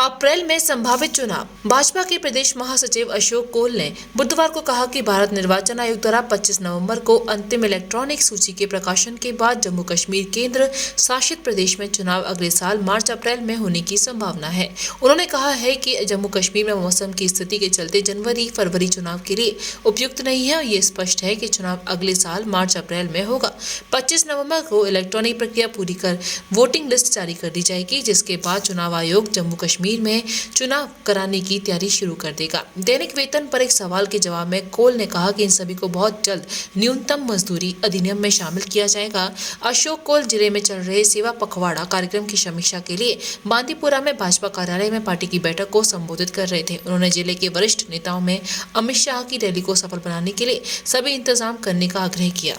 अप्रैल में संभावित चुनाव। भाजपा के प्रदेश महासचिव अशोक कोल ने बुधवार को कहा कि भारत निर्वाचन आयोग द्वारा 25 नवंबर को अंतिम इलेक्ट्रॉनिक सूची के प्रकाशन के बाद जम्मू कश्मीर केंद्र शासित प्रदेश में चुनाव अगले साल मार्च अप्रैल में होने की संभावना है। उन्होंने कहा है कि जम्मू कश्मीर में मौसम की स्थिति के चलते जनवरी फरवरी चुनाव के लिए उपयुक्त नहीं है और ये स्पष्ट है कि चुनाव अगले साल मार्च अप्रैल में होगा। 25 नवंबर को इलेक्ट्रॉनिक प्रक्रिया पूरी कर वोटिंग लिस्ट जारी कर दी जाएगी, जिसके बाद चुनाव आयोग जम्मू कश्मीर में चुनाव कराने की तैयारी शुरू कर देगा। दैनिक वेतन पर एक सवाल के जवाब में कोल ने कहा कि इन सभी को बहुत जल्द न्यूनतम मजदूरी अधिनियम में शामिल किया जाएगा। अशोक कोल जिले में चल रहे सेवा पखवाड़ा कार्यक्रम की समीक्षा के लिए बांदीपुरा में भाजपा कार्यालय में पार्टी की बैठक को संबोधित कर रहे थे। उन्होंने जिले के वरिष्ठ नेताओं में अमित शाह की रैली को सफल बनाने के लिए सभी इंतजाम करने का आग्रह किया।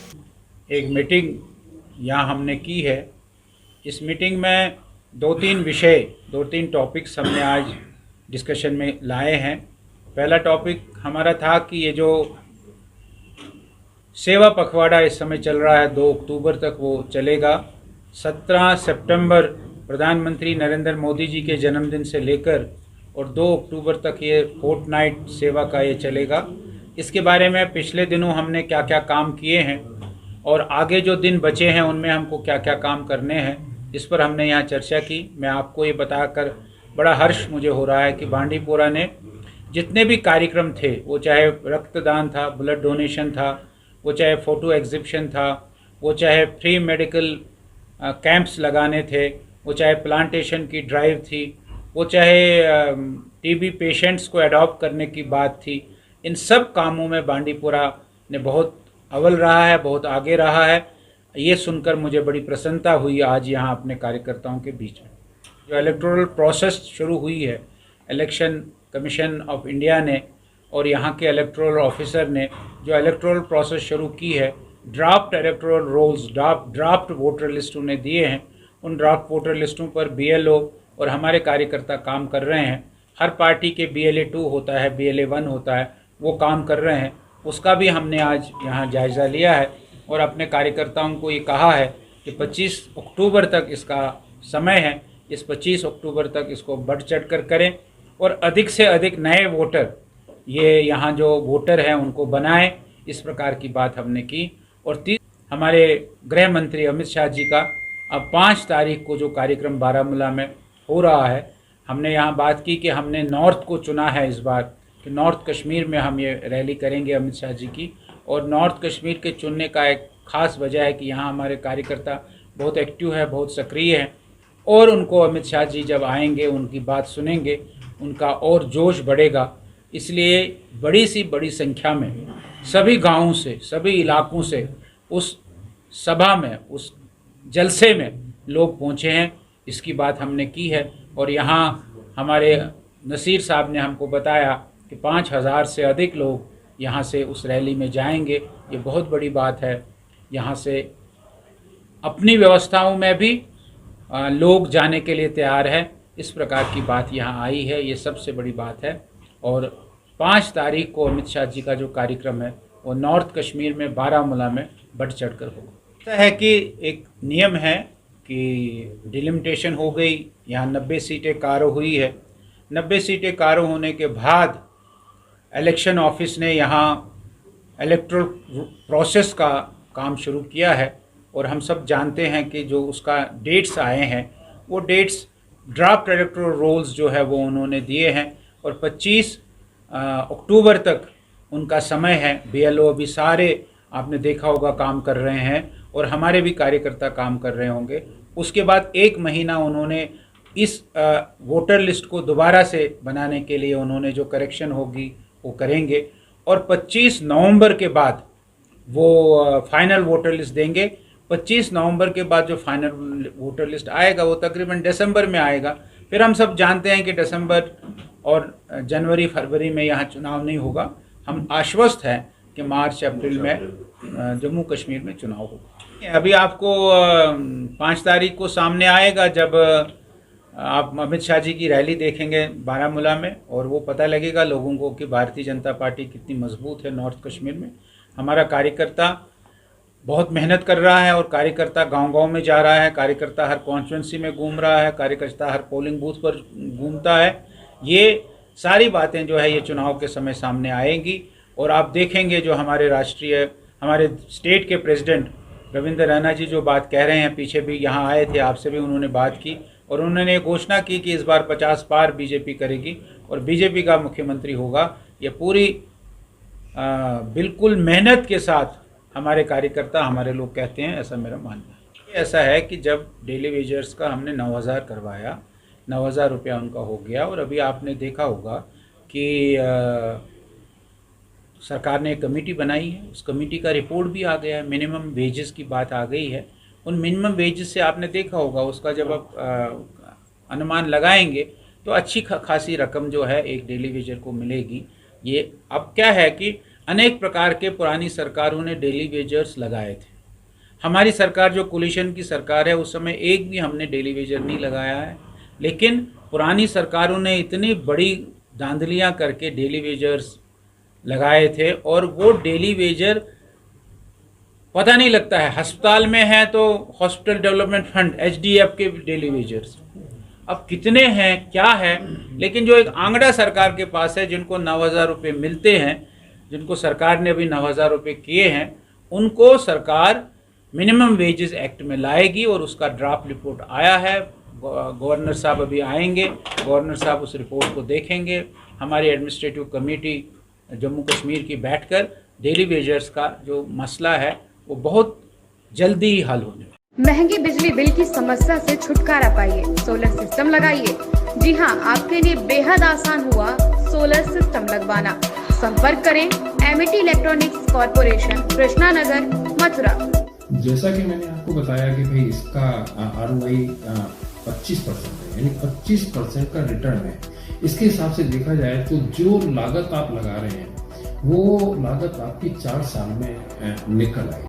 एक मीटिंग यहाँ हमने की है। इस मीटिंग में दो तीन टॉपिक्स हमने आज डिस्कशन में लाए हैं। पहला टॉपिक हमारा था कि ये जो सेवा पखवाड़ा इस समय चल रहा है 2 अक्टूबर तक वो चलेगा। 17 सितंबर प्रधानमंत्री नरेंद्र मोदी जी के जन्मदिन से लेकर और 2 अक्टूबर तक ये फोर्टनाइट सेवा का ये चलेगा। इसके बारे में पिछले दिनों हमने क्या क्या काम किए हैं और आगे जो दिन बचे हैं उनमें हमको क्या क्या काम करने हैं, इस पर हमने यहाँ चर्चा की। मैं आपको ये बताकर बड़ा हर्ष मुझे हो रहा है कि बांदीपुरा ने जितने भी कार्यक्रम थे, वो चाहे रक्तदान था, ब्लड डोनेशन था, वो चाहे फ़ोटो एग्जिबिशन था, वो चाहे फ्री मेडिकल कैंप्स लगाने थे, वो चाहे प्लांटेशन की ड्राइव थी, वो चाहे टीबी पेशेंट्स को अडॉप्ट करने की बात थी, इन सब कामों में बांदीपुरा ने बहुत अव्वल रहा है, बहुत आगे रहा है। ये सुनकर मुझे बड़ी प्रसन्नता हुई आज यहाँ अपने कार्यकर्ताओं के बीच में। जो इलेक्टोरल प्रोसेस शुरू हुई है, इलेक्शन कमीशन ऑफ इंडिया ने और यहाँ के इलेक्टोरल ऑफिसर ने जो इलेक्टोरल प्रोसेस शुरू की है, draft electoral rolls, draft voter list उन्हें दिए हैं। उन ड्राफ्ट वोटर लिस्टों पर BLO और हमारे कार्यकर्ता काम कर रहे हैं। हर पार्टी के BLA 2 होता है, BLA 1 होता है, वो काम कर रहे हैं। उसका भी हमने आज यहाँ जायज़ा लिया है और अपने कार्यकर्ताओं को ये कहा है कि 25 अक्टूबर तक इसका समय है। इस 25 अक्टूबर तक इसको बढ़ चढ़ कर करें और अधिक से अधिक नए वोटर, ये यहाँ जो वोटर हैं उनको बनाएं। इस प्रकार की बात हमने की। और हमारे गृह मंत्री अमित शाह जी का अब 5 तारीख को जो कार्यक्रम बारामूला में हो रहा है, हमने यहाँ बात की कि हमने नॉर्थ को चुना है इस बार कि नॉर्थ कश्मीर में हम ये रैली करेंगे अमित शाह जी की। और नॉर्थ कश्मीर के चुनने का एक ख़ास वजह है कि यहाँ हमारे कार्यकर्ता बहुत एक्टिव है, बहुत सक्रिय हैं और उनको अमित शाह जी जब आएंगे, उनकी बात सुनेंगे, उनका और जोश बढ़ेगा। इसलिए बड़ी संख्या में सभी गांवों से, सभी इलाकों से उस सभा में, उस जलसे में लोग पहुँचे हैं। इसकी बात हमने की है और यहाँ हमारे नसीर साहब ने हमको बताया कि 5000 से अधिक लोग यहाँ से उस रैली में जाएंगे। ये बहुत बड़ी बात है। यहाँ से अपनी व्यवस्थाओं में भी लोग जाने के लिए तैयार है। इस प्रकार की बात यहाँ आई है, ये सबसे बड़ी बात है। और 5 तारीख को अमित शाह जी का जो कार्यक्रम है वो नॉर्थ कश्मीर में बारामूला में बढ़ चढ़ कर होगा। ऐसा है कि एक नियम है कि डिलिमिटेशन हो गई, यहाँ 90 सीटें कारो हुई है। 90 सीटें कारो होने के बाद इलेक्शन ऑफिस ने यहाँ इलेक्टोरल प्रोसेस का काम शुरू किया है और हम सब जानते हैं कि जो उसका डेट्स आए हैं वो डेट्स ड्राफ्ट इलेक्टोरल रोल्स जो है वो उन्होंने दिए हैं और 25 अक्टूबर तक उनका समय है। BLO अभी सारे आपने देखा होगा काम कर रहे हैं और हमारे भी कार्यकर्ता काम कर रहे होंगे। उसके बाद 1 महीना उन्होंने इस वोटर लिस्ट को दोबारा से बनाने के लिए उन्होंने जो करेक्शन होगी वो करेंगे और 25 नवंबर के बाद वो फाइनल वोटर लिस्ट देंगे। 25 नवंबर के बाद जो फाइनल वोटर लिस्ट आएगा वो तकरीबन दिसंबर में आएगा। फिर हम सब जानते हैं कि दिसंबर और जनवरी फरवरी में यहाँ चुनाव नहीं होगा। हम आश्वस्त हैं कि मार्च अप्रैल में जम्मू कश्मीर में चुनाव होगा। अभी आपको 5 तारीख को सामने आएगा जब आप अमित शाह जी की रैली देखेंगे बारामूला में और वो पता लगेगा लोगों को कि भारतीय जनता पार्टी कितनी मजबूत है नॉर्थ कश्मीर में। हमारा कार्यकर्ता बहुत मेहनत कर रहा है और कार्यकर्ता गांव-गांव में जा रहा है, कार्यकर्ता हर कॉन्स्टिट्यूंसी में घूम रहा है, कार्यकर्ता हर पोलिंग बूथ पर घूमता है। ये सारी बातें जो है ये चुनाव के समय सामने आएंगी और आप देखेंगे जो हमारे स्टेट के प्रेसिडेंट रविंद्र रैना जी जो बात कह रहे हैं, पीछे भी यहाँ आए थे, आपसे भी उन्होंने बात की और उन्होंने घोषणा की कि इस बार 50 पार बीजेपी करेगी और बीजेपी का मुख्यमंत्री होगा। ये पूरी बिल्कुल मेहनत के साथ हमारे कार्यकर्ता, हमारे लोग कहते हैं, ऐसा मेरा मानना है। ऐसा है कि जब डेली वेजर्स का हमने 9,000 करवाया, 9,000 रुपया उनका हो गया और अभी आपने देखा होगा कि सरकार ने एक कमेटी बनाई है, उस कमेटी का रिपोर्ट भी आ गया है, मिनिमम वेजेस की बात आ गई है। उन मिनिमम वेजेस से आपने देखा होगा उसका जब आप अनुमान लगाएंगे तो अच्छी खासी रकम जो है एक डेली वेजर को मिलेगी। ये अब क्या है कि अनेक प्रकार के पुरानी सरकारों ने डेली वेजर्स लगाए थे। हमारी सरकार जो कोलिशन की सरकार है उस समय एक भी हमने डेली वेजर नहीं लगाया है, लेकिन पुरानी सरकारों ने इतनी बड़ी धांधलियां करके डेली वेजर्स लगाए थे और वो डेली वेजर पता नहीं लगता है। अस्पताल में है तो हॉस्पिटल डेवलपमेंट फंड HDF के डेली वेजर्स अब कितने हैं क्या है, लेकिन जो एक आंकड़ा सरकार के पास है जिनको 9,000 रुपये मिलते हैं, जिनको सरकार ने अभी 9,000 रुपये किए हैं, उनको सरकार मिनिमम वेजेस एक्ट में लाएगी और उसका ड्राफ्ट रिपोर्ट आया है। गवर्नर साहब अभी आएंगे, गवर्नर साहब उस रिपोर्ट को देखेंगे। हमारी एडमिनिस्ट्रेटिव कमेटी जम्मू कश्मीर की बैठकर डेली वेजर्स का जो मसला है वो बहुत जल्दी ही हल होने वाला। महंगी बिजली बिल की समस्या से छुटकारा पाइए, सोलर सिस्टम लगाइए। जी हां, आपके लिए बेहद आसान हुआ सोलर सिस्टम लगवाना। संपर्क करें Amity electronics corporation, Krishna Nagar, Mathura. जैसा कि मैंने आपको बताया कि भाई इसका ROI 25% है, यानी 25% का रिटर्न है। इसके हिसाब से देखा जाए तो जो लागत आप लगा रहे हैं वो लागत आपकी 4 साल में निकल आएगी।